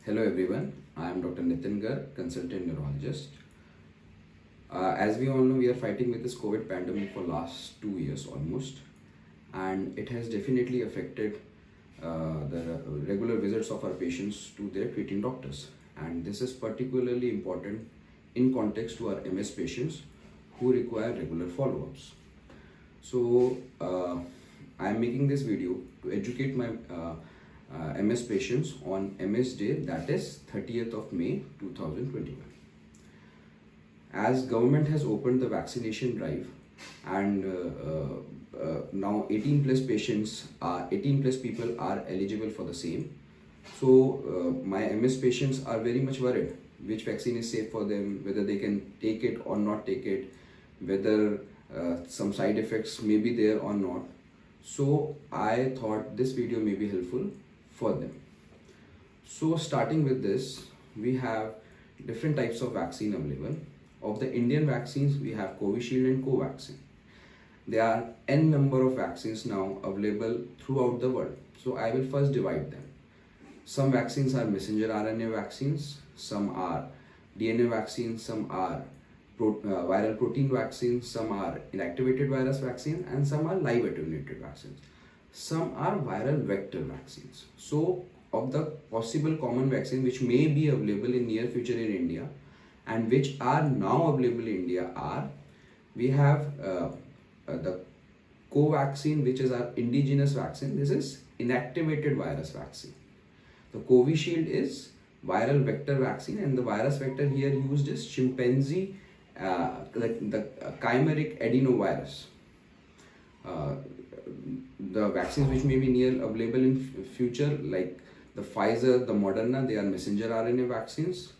Hello everyone, I am Dr. Nitin Garg, consultant neurologist. As we all know, we are fighting with this COVID pandemic for last 2 years almost, and it has definitely affected the regular visits of our patients to their treating doctors. And this is particularly important in context to our MS patients who require regular follow-ups. So I am making this video to educate my MS patients on MS Day, that is 30th of May 2021. As government has opened the vaccination drive and now 18 plus people are eligible for the same. So my MS patients are very much worried which vaccine is safe for them, whether they can take it or not take it, whether some side effects may be there or not. So I thought this video may be helpful for them. So starting with this, we have different types of vaccine available. Of the Indian vaccines, we have Covishield and Covaxin. There are n number of vaccines now available throughout the world. So I will first divide them. Some vaccines are messenger RNA vaccines, some are DNA vaccines, some are viral protein vaccines, some are inactivated virus vaccine, and some are live attenuated vaccines. Some are viral vector vaccines. So of the possible common vaccine which may be available in near future in India and which are now available in India we have the Covaxin, which is our indigenous vaccine. This is inactivated virus vaccine. The Covishield is viral vector vaccine, and the virus vector here used is chimpanzee, the chimeric adenovirus. The vaccines which may be near available in future, like the Pfizer, the Moderna, they are messenger RNA vaccines.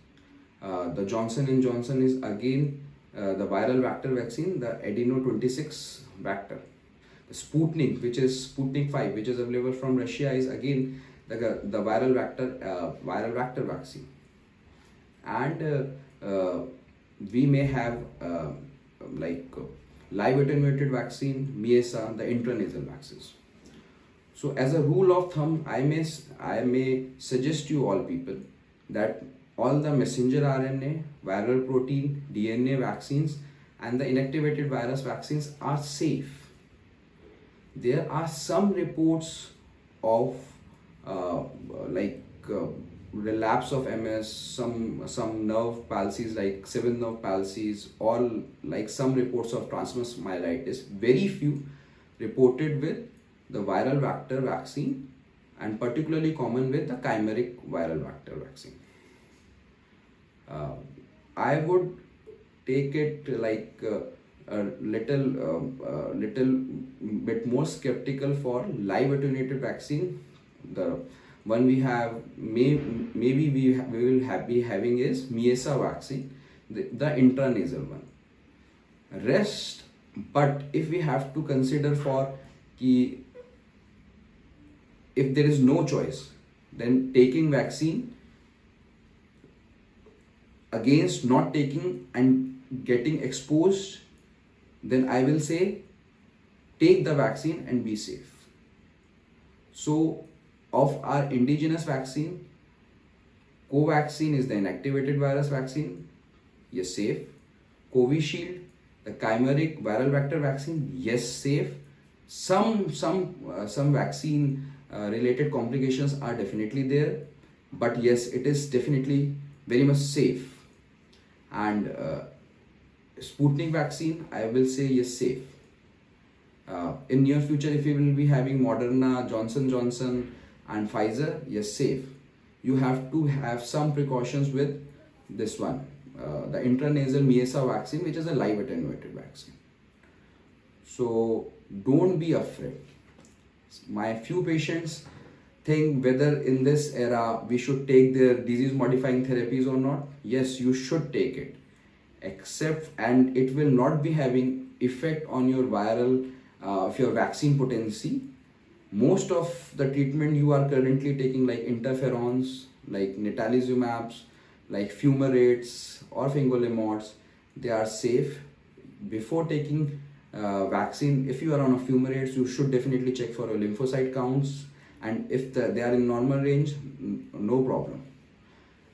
The Johnson & Johnson is again the viral vector vaccine, the adeno 26 vector. The Sputnik, which is Sputnik 5, which is available from Russia, is again the viral vector vaccine. And we may have live attenuated vaccine, MESA, the intranasal vaccines. So as a rule of thumb, I may suggest you all people that all the messenger RNA, viral protein, DNA vaccines and the inactivated virus vaccines are safe. There are some reports of relapse of MS, some nerve palsies like 7 nerve palsies, or like some reports of transverse myelitis. Very few reported with the viral vector vaccine, and particularly common with the chimeric viral vector vaccine. I would take it like a little bit more skeptical for live attenuated vaccine. The one we have maybe we will be having is MESA vaccine, the intranasal one. Rest, but if we have to consider for if there is no choice, then taking vaccine against not taking and getting exposed, then I will say take the vaccine and be safe. So of our indigenous vaccine, Covaxin is the inactivated virus vaccine, yes, safe. Covishield, the chimeric viral vector vaccine, yes, safe. Some vaccine related complications are definitely there, but yes, it is definitely very much safe. And Sputnik vaccine, I will say yes, safe. In near future, if you will be having Moderna, Johnson and Pfizer, yes, safe. You have to have some precautions with this one, the intranasal MESA vaccine, which is a live attenuated vaccine. So don't be afraid. My few patients think whether in this era we should take their disease modifying therapies or not. Yes, you should take it, and it will not be having effect on your viral of your vaccine potency. Most of the treatment you are currently taking, like interferons, like natalizumabs, like fumarates or fingolimod, they are safe. Before taking vaccine, if you are on a fumarates, you should definitely check for your lymphocyte counts, and if they are in normal range, no problem.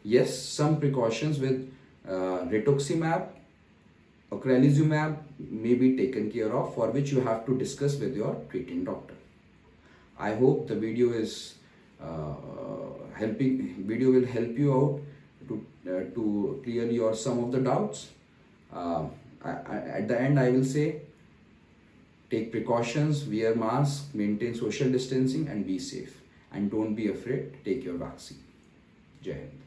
Yes, some precautions with rituximab, ocrelizumab may be taken care of, for which you have to discuss with your treating doctor. I hope the video is video will help you out to clear your some of the doubts. At the end, I will say, take precautions, wear mask, maintain social distancing, and be safe. And don't be afraid, take your vaccine. Jai Hind.